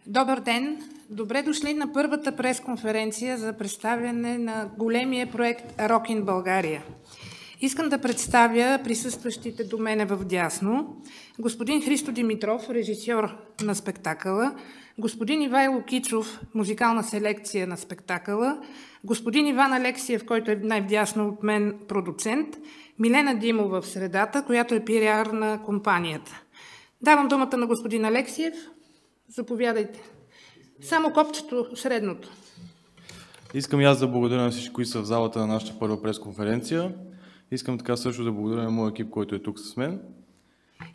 Добър ден! Добре дошли на първата пресконференция за представяне на големия проект Рок ин България. Искам да представя присъстващите до мене вдясно: господин Христо Димитров, режисьор на спектакъла, господин Ивайло Кичов, музикална селекция на спектакъла, господин Иван Алексиев, който е най-вдясно от мен, продуцент, Милена Димова в средата, която е пиар на компанията. Давам думата на господин Алексиев. Заповядайте. Само копчето средното. Искам и аз да благодаря на всички, които са в залата на нашата първа пресконференция. Искам така също да благодаря на моя екип, който е тук с мен.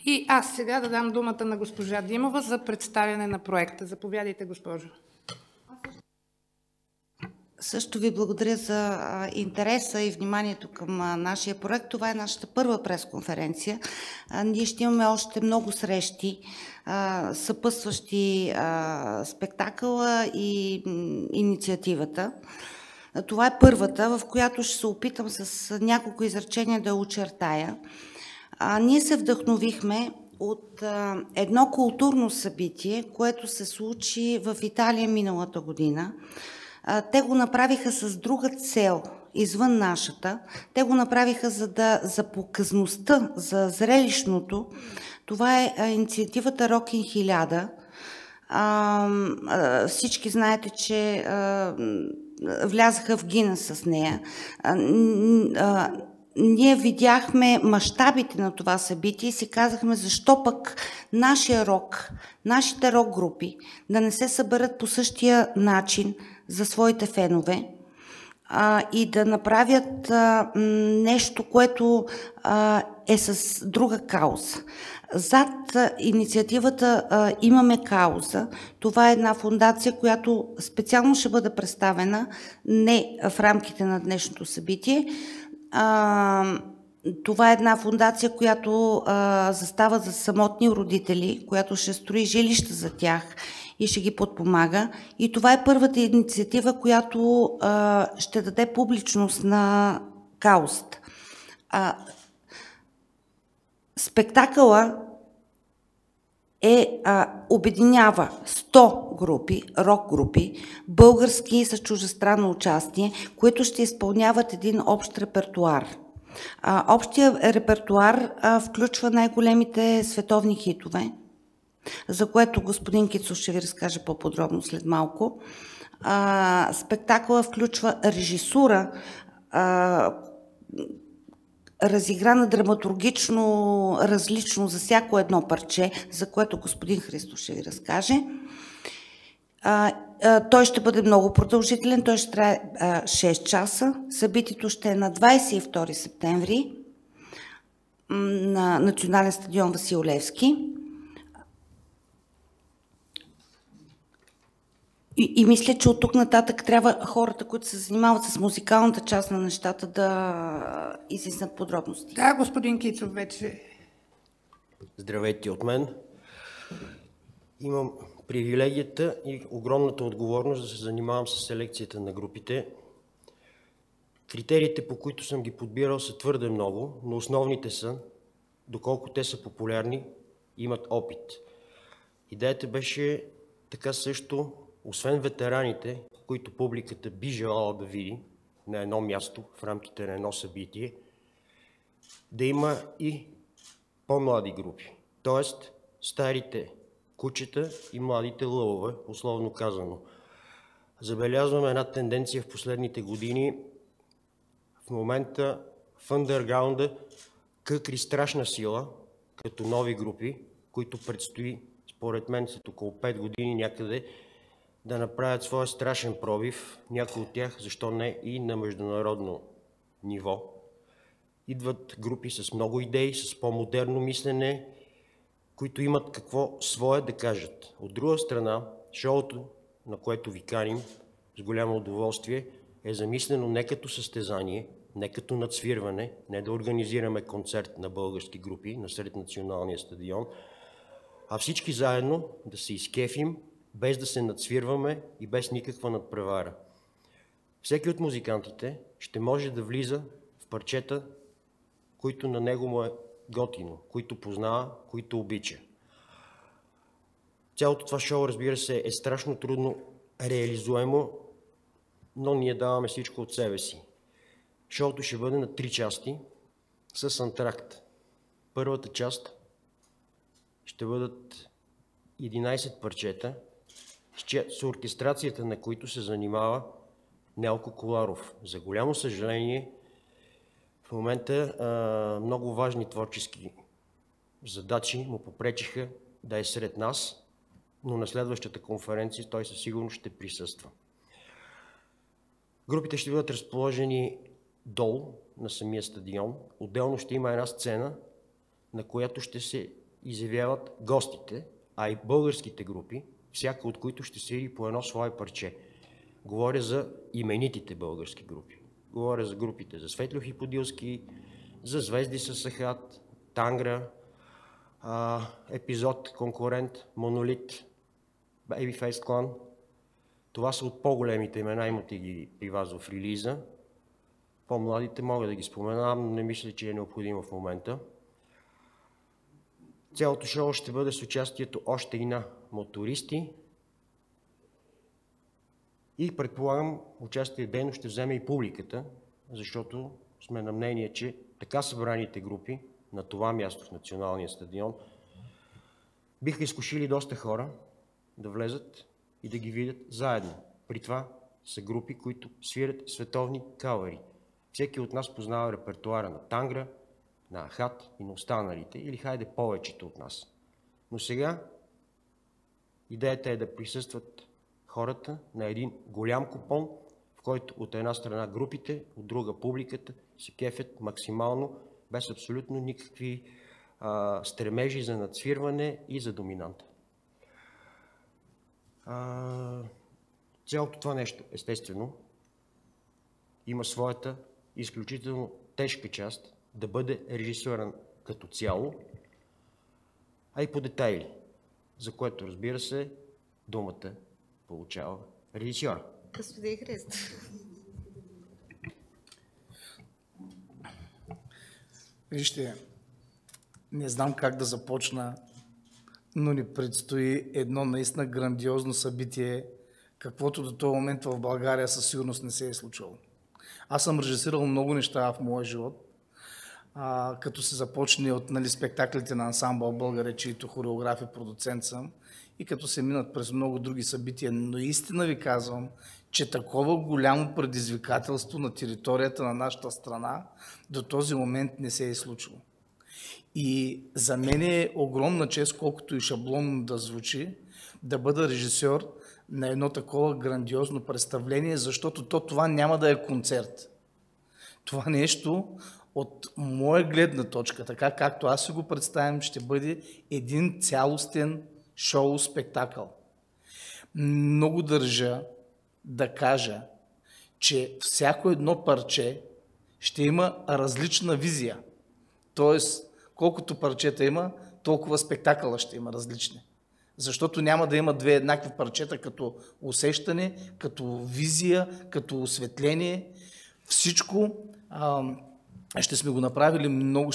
И аз сега да дам думата на госпожа Димова за представяне на проекта. Заповядайте, госпожо. Също ви благодаря за интереса и вниманието към нашия проект. Това е нашата първа пресконференция. Ние ще имаме още много срещи, съпътстващи спектакъла и инициативата. Това е първата, в която ще се опитам с няколко изречения да очертая. Ние се вдъхновихме от едно културно събитие, което се случи в Италия миналата година. Те го направиха с друга цел, извън нашата. Те го направиха за показността, за зрелищното. Това е инициативата Рок ин 1000. Всички знаете, че влязаха в Гинес с нея. Ние видяхме мащабите на това събитие и си казахме, защо пък нашия рок, нашите рок групи да не се съберат по същия начин за своите фенове и да направят нещо, което е с друга кауза. Зад инициативата имаме кауза. Това е една фондация, която специално ще бъде представена не в рамките на днешното събитие. Това е една фондация, която застава за самотни родители, която ще строи жилища за тях и ще ги подпомага. И това е първата инициатива, която ще даде публичност на каузата. Спектакъла обединява 100 групи, рок групи, български с чуждестранно участие, които ще изпълняват един общ репертуар. Общия репертуар включва най-големите световни хитове, за което господин Кицов ще ви разкаже по-подробно след малко. Спектакъла включва режисура, разиграна драматургично различно за всяко едно парче, за което господин Христо ще ви разкаже. Той ще бъде много продължителен, той ще трае 6 часа. Събитието ще е на 22 септември на Национален стадион Васил Левски. И мисля, че от тук нататък трябва хората, които се занимават с музикалната част на нещата, да изяснят подробности. Да, господин Кицов, вече. Здравейте от мен. Имам привилегията и огромната отговорност да се занимавам с селекцията на групите. Критериите, по които съм ги подбирал, са твърде много, но основните са, доколко те са популярни, имат опит. Идеята беше така също, освен ветераните, които публиката би желала да види на едно място, в рамките на едно събитие, да има и по-млади групи. Тоест, старите кучета и младите лъвове, условно казано. Забелязваме една тенденция в последните години. В момента в андерграунда къкри страшна сила, като нови групи, които предстои, според мен, след около 5 години някъде, да направят своя страшен пробив, някои от тях, защо не, и на международно ниво. Идват групи с много идеи, с по-модерно мислене, които имат какво свое да кажат. От друга страна, шоуто, на което ви каним с голямо удоволствие, е замислено не като състезание, не като надсвирване, не да организираме концерт на български групи насред националния стадион, а всички заедно да се изкефим, без да се надсвирваме и без никаква надпревара. Всеки от музикантите ще може да влиза в парчета, които на него му е готино, които познава, които обича. Цялото това шоу, разбира се, е страшно трудно реализуемо, но ние даваме всичко от себе си. Шоуто ще бъде на 3 части с антракт. Първата част ще бъдат 11 парчета, с оркестрацията на които се занимава Нелко Коларов. За голямо съжаление, в момента много важни творчески задачи му попречиха да е сред нас, но на следващата конференция той със сигурност ще присъства. Групите ще бъдат разположени долу на самия стадион. Отделно ще има една сцена, на която ще се изявяват гостите, а и българските групи, всяка от които ще свири по едно свое парче. Говоря за именитите български групи. Говоря за групите за Светлю Хиподилски, за Звезди със Сахат, Тангра, Епизод, Конкурент, Монолит, Babyface Clan. Това са от по-големите имена, имате ги при вас в релиза. По-младите мога да ги споменавам, но не мисля, че е необходимо в момента. Цялото шоу ще бъде с участието още и на мотористи и предполагам участие в дейност ще вземе и публиката, защото сме на мнение, че така събраните групи на това място в Националния стадион биха изкушили доста хора да влезат и да ги видят заедно. При това са групи, които свирят световни кавъри. Всеки от нас познава репертуара на Тангра, на Ахат и на останалите, или хайде повечето от нас. Но сега идеята е да присъстват хората на един голям купон, в който от една страна групите, от друга публиката се кефят максимално, без абсолютно никакви стремежи за надсвирване и за доминанта. Цялото това нещо, естествено, има своята изключително тежка част да бъде режисиран като цяло, а и по детайли, за което, разбира се, думата получава режисьора. Господин Христов. Вижте, не знам как да започна, но ни предстои едно наистина грандиозно събитие, каквото до този момент в България със сигурност не се е случило. Аз съм режисирал много неща в моя живот, като се започне от спектаклите на ансамбъл България, чието хореограф и продуцент съм, и като се минат през много други събития. Но истина ви казвам, че такова голямо предизвикателство на територията на нашата страна до този момент не се е случило. И за мен е огромна чест, колкото и шаблонно да звучи, да бъда режисьор на едно такова грандиозно представление, защото това няма да е концерт. Това нещо от моя гледна точка, така както аз си го представям, ще бъде един цялостен шоу-спектакъл. Много държа да кажа, че всяко едно парче ще има различна визия. Тоест, колкото парчета има, толкова спектакъла ще има различни. Защото няма да има две еднакви парчета като усещане, като визия, като осветление. Всичко ще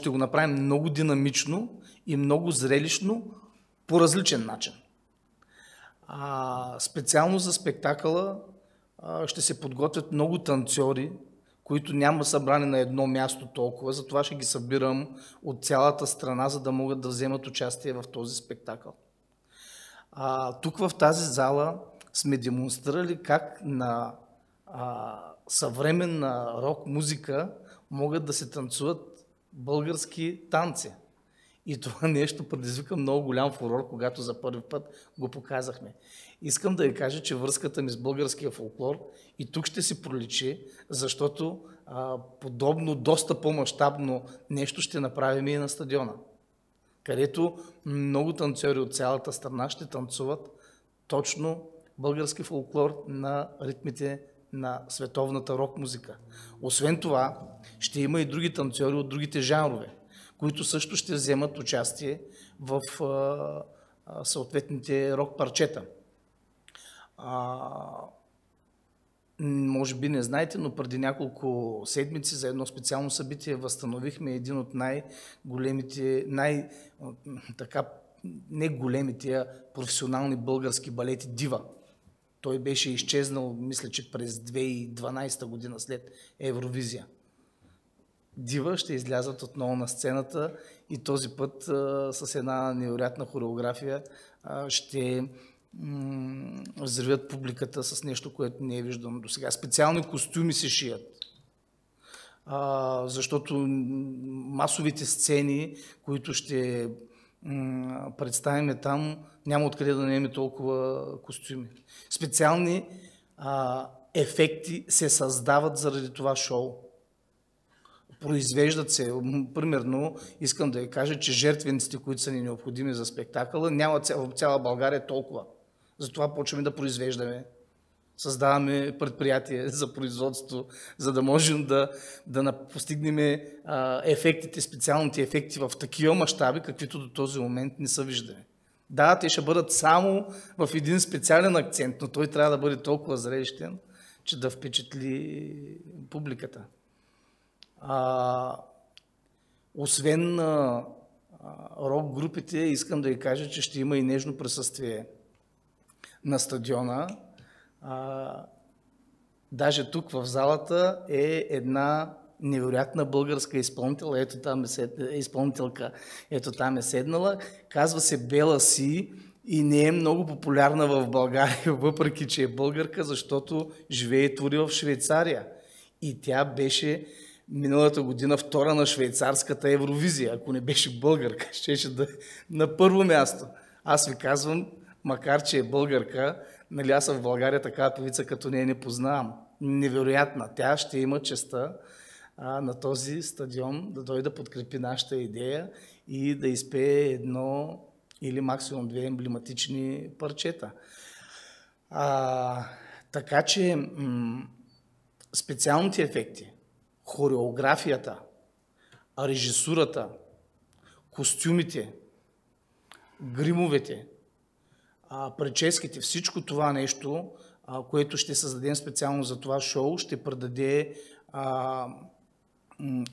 го направим много динамично и много зрелищно по различен начин. Специално за спектакъла ще се подготвят много танцори, които няма събрани на едно място толкова, затова ще ги събирам от цялата страна, за да могат да вземат участие в този спектакъл. Тук в тази зала сме демонстрирали как на съвременна рок музика могат да се танцуват български танци. И това нещо предизвика много голям фурор, когато за първи път го показахме. Искам да ви кажа, че връзката ми с българския фолклор и тук ще се проличи, защото подобно, доста по-мащабно нещо ще направим и на стадиона, където много танцори от цялата страна ще танцуват точно български фолклор на ритмите на световната рок музика. Освен това, ще има и други танцори от другите жанрове, които също ще вземат участие в съответните рок парчета. Може би не знаете, но преди няколко седмици за едно специално събитие възстановихме един от най-големите, не големи, тия професионални български балети Дива. Той беше изчезнал, мисля, че през 2012 година след Евровизия. Дива ще излязат отново на сцената и този път с една невероятна хореография ще взривят публиката с нещо, което не е виждано до сега. Специални костюми се шият, защото масовите сцени, които ще представим там, няма откъде да наеме толкова костюми. Специални ефекти се създават заради това шоу. Произвеждат се. Примерно, искам да ви кажа, че жертвениците, които са ни необходими за спектакъла, няма в цяла България толкова. Затова почваме да произвеждаме. Създаваме предприятие за производство, за да можем да постигнем ефектите, специалните ефекти в такива мащаби, каквито до този момент не са виждани. Да, те ще бъдат само в един специален акцент, но той трябва да бъде толкова зрелищен, че да впечатли публиката. Освен рок групите, искам да ви кажа, че ще има и нежно присъствие на стадиона. Даже тук в залата е една невероятна българска изпълнителка. Ето там е седнала. Казва се Бела Си и не е много популярна в България, въпреки че е българка, защото живее и твори в Швейцария. И тя беше миналата година втора на швейцарската Евровизия. Ако не беше българка, щеше да е на първо място. Аз ви казвам, макар че е българка, нали аз в България такава певица като нея не познавам. Невероятна. Тя ще има честа на този стадион да дойде да подкрепи нашата идея и да изпее едно или максимум две емблематични парчета. Така че специалните ефекти, хореографията, режисурата, костюмите, гримовете, прическите, всичко това нещо, което ще създадем специално за това шоу, ще предаде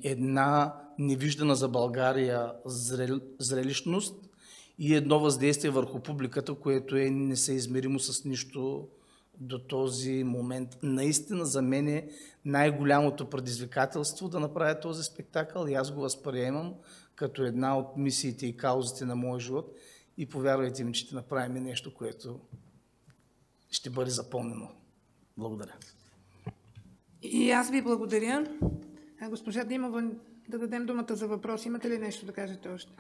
една невиждана за България зрелищност и едно въздействие върху публиката, което е несъизмеримо с нищо до този момент. Наистина за мен е най-голямото предизвикателство да направя този спектакъл и аз го възприемам като една от мисиите и каузите на моя живот и повярвайте ми, че ще направим нещо, което ще бъде запомнено. Благодаря. И аз ви благодаря. Госпожа Димова, да дадем думата за въпрос. Имате ли нещо да кажете още?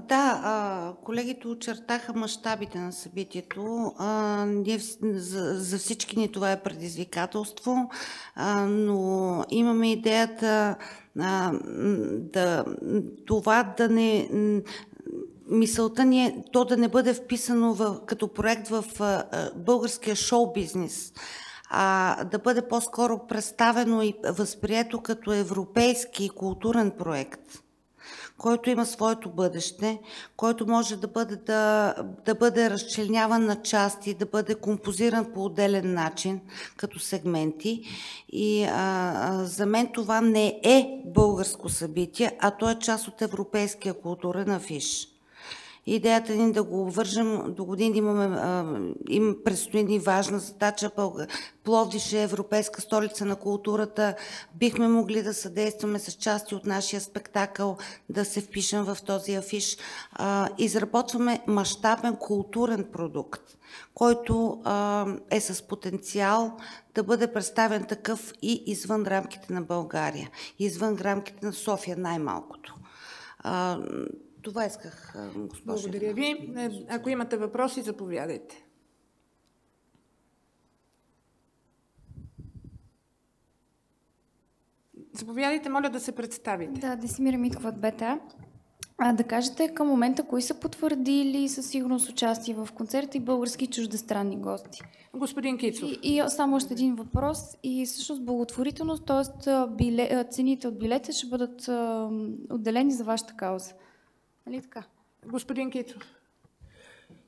Да, колегите очертаха мащабите на събитието. За всички ни това е предизвикателство, но имаме идеята това да не... Мисълта ни е то да не бъде вписано като проект в българския шоу-бизнес, а да бъде по-скоро представено и възприето като европейски културен проект, който има своето бъдеще, който може да бъде разчленяван на части, да бъде композиран по отделен начин, като сегменти. И за мен това не е българско събитие, а то е част от европейския културен афиш. Идеята ни да го вържем до години, им предстои ни важна задача. Пловдив е европейска столица на културата. Бихме могли да съдействаме с части от нашия спектакъл, да се впишем в този афиш. Изработваме мащабен културен продукт, който е с потенциал да бъде представен такъв и извън рамките на България, извън рамките на София най-малкото. Това исках, госпожа. Благодаря ви. Ако имате въпроси, заповядайте. Заповядайте, моля да се представите. Да, Десимира Миткова от БТА. Да кажете към момента кои са потвърдили със сигурност участие в концерта и български и чуждестранни гости? Господин Кицов. И само още един въпрос. И всъщност благотворителност, т.е. цените от билета ще бъдат отделени за вашата кауза. Нали така? Господин Кицов.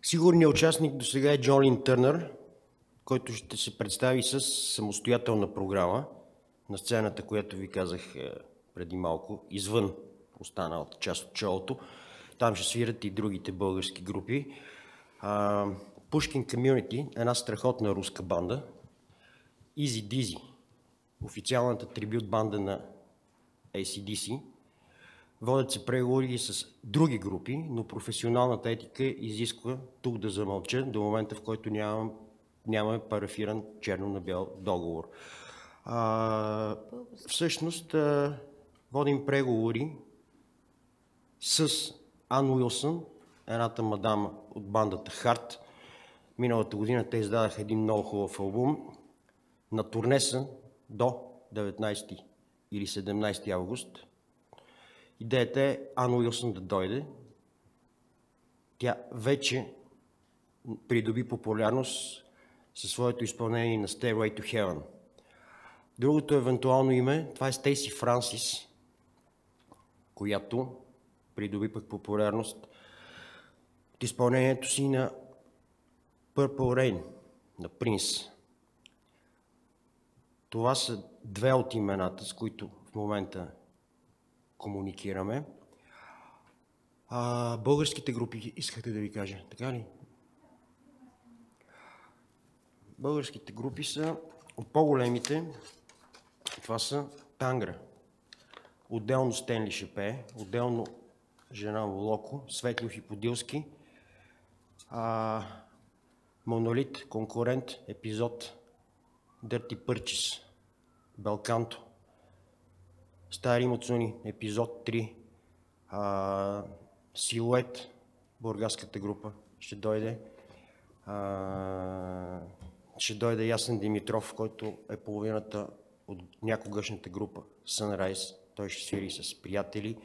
Сигурният участник до сега е Джолин Търнър, който ще се представи с самостоятелна програма на сцената, която ви казах преди малко, извън останалата част от шоуто. Там ще свират и другите български групи. Pushkin Community, една страхотна руска банда. Easy Dizzy, официалната трибют банда на AC/DC. Водят се преговори с други групи, но професионалната етика изисква тук да замълча до момента, в който нямаме парафиран черно на бял договор. Всъщност водим преговори с Ан Уилсън, едната мадама от бандата Харт. Миналата година те издадаха един много хубав албум. На турне са до 19 или 17 август. Идеята е Ан Уилсън да дойде. Тя вече придоби популярност със своето изпълнение на Stairway to Heaven. Другото евентуално име, това е Стейси Франсис, която придоби пък популярност от изпълнението си на Purple Rain, на Принс. Това са две от имената, с които в момента комуникираме. Българските групи искахте да ви кажа, така ли? Българските групи са от по-големите. Това са Тангра. Отделно Стенли ще пее, отделно Жена Волоко, Светло Хиподилски, Монолит, Конкурент, Епизод, Дърти Пърчис, Белканто, Стари Муцуни, Епизод 3, Силует, бургаската група ще дойде. Ще дойде Ясен Димитров, който е половината от някогашната група Sunrise. Той ще свири с приятели.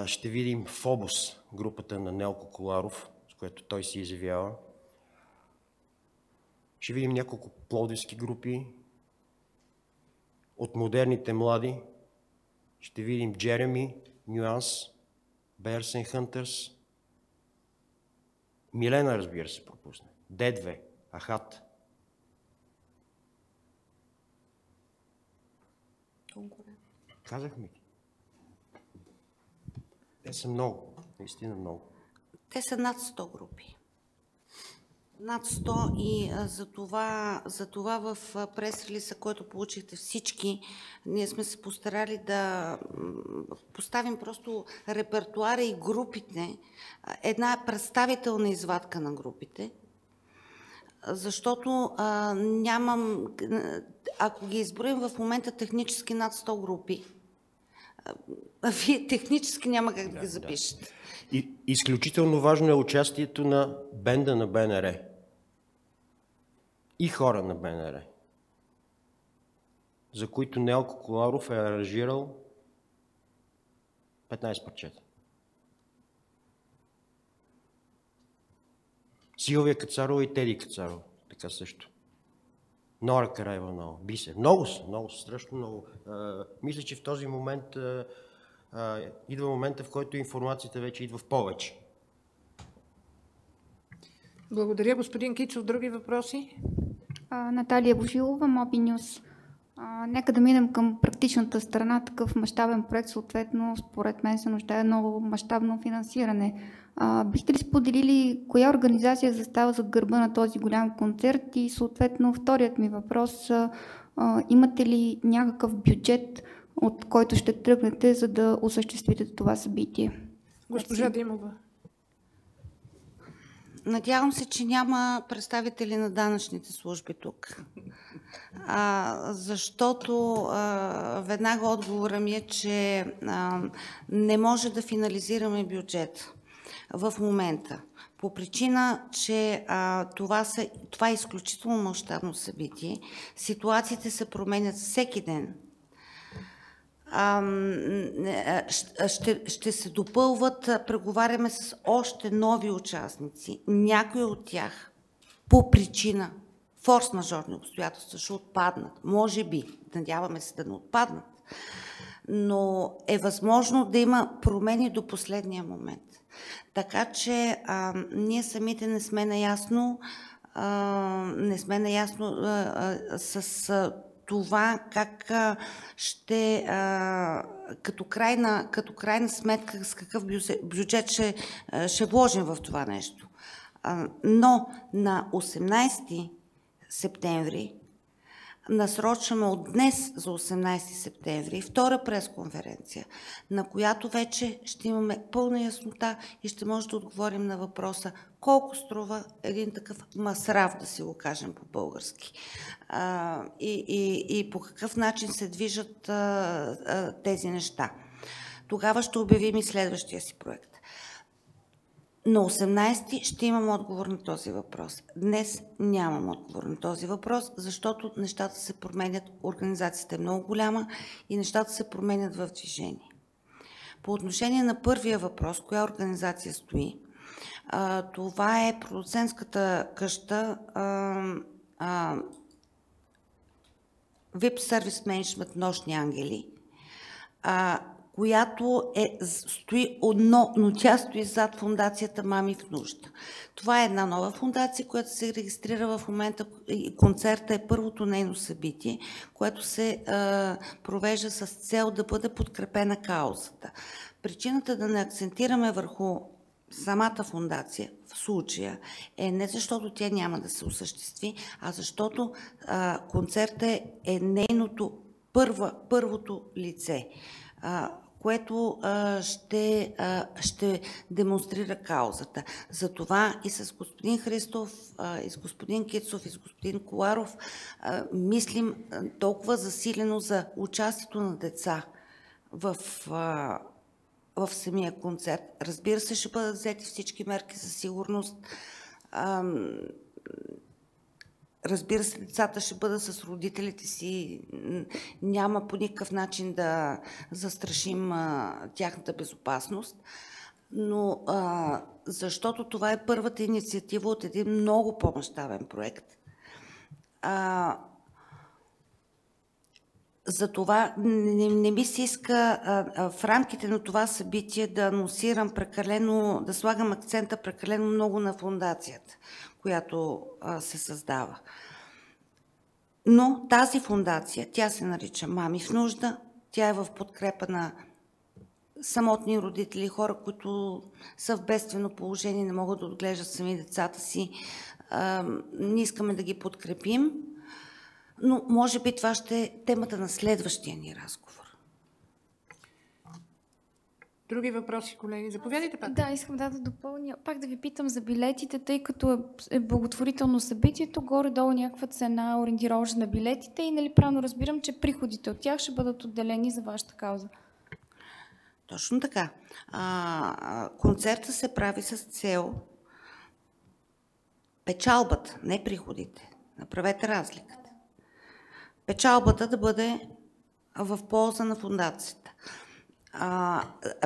Ще видим Фобос, групата на Нелко Коларов, с което той се изявява. Ще видим няколко пловдивски групи. От модерните млади ще видим Джереми, Нюанс, Bears and Hunters. Милена, разбира се, пропусне. Д2, Ахат. Казахме ги. Те са много, наистина много. Те са над 100 групи. Над 100 и за това в прес-релиза, който получихте всички, ние сме се постарали да поставим просто репертуара и групите, една представителна извадка на групите, защото ако ги изброим в момента технически над 100 групи, вие технически няма как да ги запишете. И изключително важно е участието на бенда на БНР и хора на БНР, за които Нелко Коларов е аранжирал 15 парчета. Силвия Кацарова и Теди Кацарова, така също. Нора Караиванова, Бисер. Много са, страшно много. Мисля, че в този момент идва момента, в който информацията вече идва в повече. Благодаря, господин Кичов. Други въпроси? Наталия Божилова, Моби Нюс. Нека да минем към практичната страна. Такъв мащабен проект, съответно, според мен се нуждае много мащабно финансиране. Бихте ли споделили коя организация застава зад гърба на този голям концерт и съответно вторият ми въпрос, имате ли някакъв бюджет, от който ще тръгнете, за да осъществите това събитие? Госпожа Димова. Надявам се, че няма представители на данъчните служби тук, защото веднага отговора ми е, че не може да финализираме бюджет в момента, по причина, че това е изключително мащабно събитие. Ситуациите се променят всеки ден. Ще се допълват, преговаряме с още нови участници. Някои от тях по причина форс-мажорни обстоятелства ще отпаднат. Може би, надяваме се да не отпаднат, но е възможно да има промени до последния момент. Така че ние самите не сме наясно с това как ще като крайна сметка с какъв бюджет ще вложим в това нещо. Но на 18 септември насрочваме от днес за 18 септември втора пресконференция, на която вече ще имаме пълна яснота и ще може да отговорим на въпроса колко струва един такъв масрав, да си го кажем по-български, и по какъв начин се движат тези неща. Тогава ще обявим и следващия си проект. На 18 ще имам отговор на този въпрос. Днес нямам отговор на този въпрос, защото нещата се променят, организацията е много голяма и нещата се променят в движение. По отношение на първия въпрос, коя организация стои, това е продуцентската къща VIP Service Management Нощни ангели, която стои но тя стои зад фундацията Мами в нужда. Това е една нова фундация, която се регистрира в момента и концерта е първото нейно събитие, което се провежда с цел да бъде подкрепена каузата. Причината да не акцентираме върху самата фундация в случая е не защото тя няма да се осъществи, а защото концертът е нейното първото лице, което ще демонстрира каузата. Затова и с господин Христов, и с господин Кицов, и с господин Коларов мислим толкова засилено за участието на деца в самия концерт. Разбира се, ще бъдат взети всички мерки за сигурност. Разбира се, децата ще бъдат с родителите си. Няма по никакъв начин да застрашим тяхната безопасност. Но защото това е първата инициатива от един много по-мащабен проект. Затова не ми се иска в рамките на това събитие да анонсирам прекалено, да слагам акцента прекалено много на фундацията, която се създава. Но тази фундация, тя се нарича Мами в нужда, тя е в подкрепа на самотни родители, хора, които са в бедствено положение, не могат да отглеждат сами децата си. Ние искаме да ги подкрепим. Но може би това ще е темата на следващия ни разговор. Други въпроси, колеги? Заповядайте пак. Да, искам да допълня. Пак да ви питам за билетите, тъй като е благотворително събитието, горе-долу някаква цена ориентировъчна на билетите и нали правилно разбирам, че приходите от тях ще бъдат отделени за вашата кауза. Точно така. Концертът се прави с цел печалбата, не приходите. Направете разликата. Печалбата да бъде в полза на фундацията.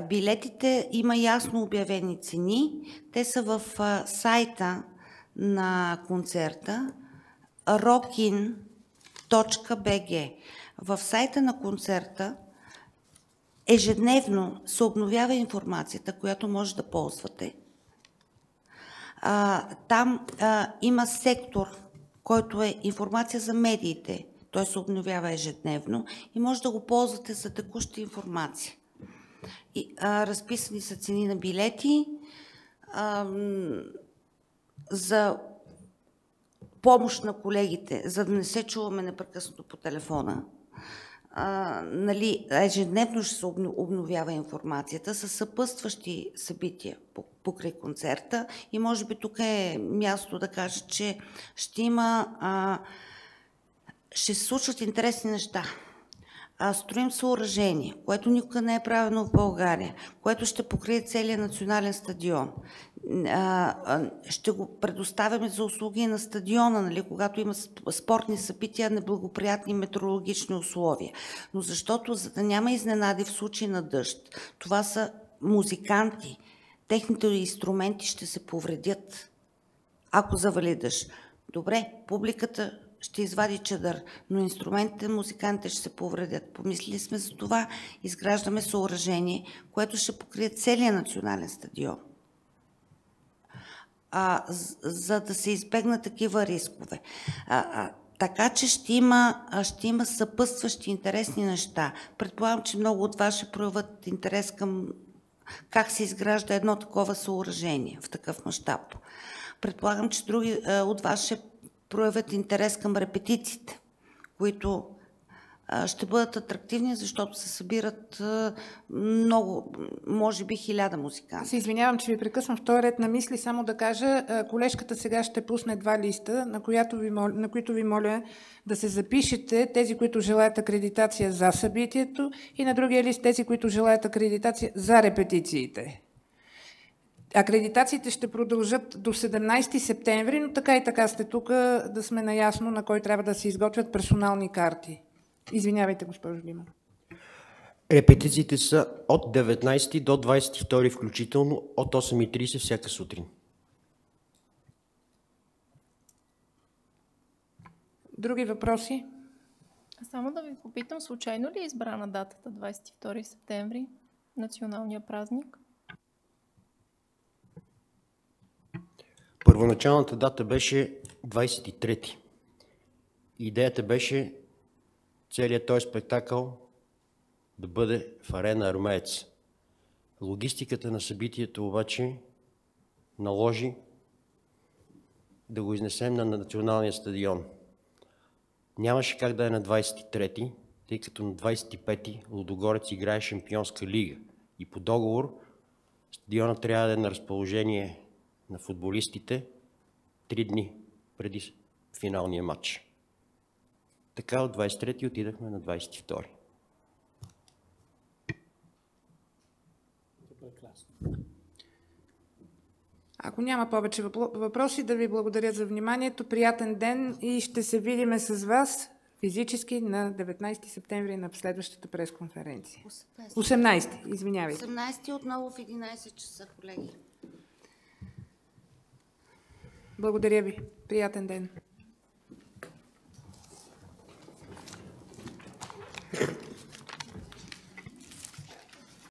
Билетите има ясно обявени цени. Те са в сайта на концерта rockin.bg. В сайта на концерта ежедневно се обновява информацията, която може да ползвате. Там има сектор, който е информация за медиите. Той се обновява ежедневно и може да го ползвате за текуща информация. Разписани са цени на билети, за помощ на колегите, за да не се чуваме непрекъснато по телефона. Ежедневно ще се обновява информацията с съпътстващи събития покрай концерта и може би тук е място да кажа, че ще се случват интересни неща. Строим съоръжение, което никога не е правено в България, което ще покрие целия национален стадион. Ще го предоставяме за услуги на стадиона, когато има спортни събития, неблагоприятни метеорологични условия. Но защото, за да няма изненади в случай на дъжд, това са музиканти, техните инструменти ще се повредят, ако завали дъжд. Добре, публиката ще извади чадър, но инструментите на музикантите ще се повредят. Помислили сме за това, изграждаме съоръжение, което ще покрие целия национален стадион. За да се избегнат такива рискове. Така че ще има съпътстващи интересни неща. Предполагам, че много от вас ще проявят интерес към как се изгражда едно такова съоръжение в такъв мащаб. Предполагам, че други от вас ще проявят интерес към репетициите, които ще бъдат атрактивни, защото се събират много, може би 1000 музиканти. Се извинявам, че ви прекъсвам в този ред на мисли, само да кажа, колежката сега ще пусне 2 листа, на които ви моля да се запишете тези, които желаят акредитация за събитието, и на другия лист тези, които желаят акредитация за репетициите. Акредитациите ще продължат до 17 септември, но така и така сте тук да сме наясно на кой трябва да се изготвят персонални карти. Извинявайте, госпожо Димова. Репетициите са от 19 до 22 включително, от 8:30 всяка сутрин. Други въпроси? Само да ви попитам, случайно ли е избрана датата 22 септември, националния празник? Първоначалната дата беше 23. Идеята беше целият този спектакъл да бъде в арена Армеец. Логистиката на събитието обаче наложи да го изнесем на националния стадион. Нямаше как да е на 23-ти, тъй като на 25-ти Лудогорец играе Шампионска лига и по договор стадиона трябва да е на разположение на футболистите 3 дни преди финалния матч. Така от 23-ти отидахме на 22-ри. Ако няма повече въпроси, да ви благодаря за вниманието. Приятен ден и ще се видиме с вас физически на 19 септември на следващата пресконференция. 18, извинявайте. 18 отново в 11 часа, колеги. Благодаря ви. Приятен ден.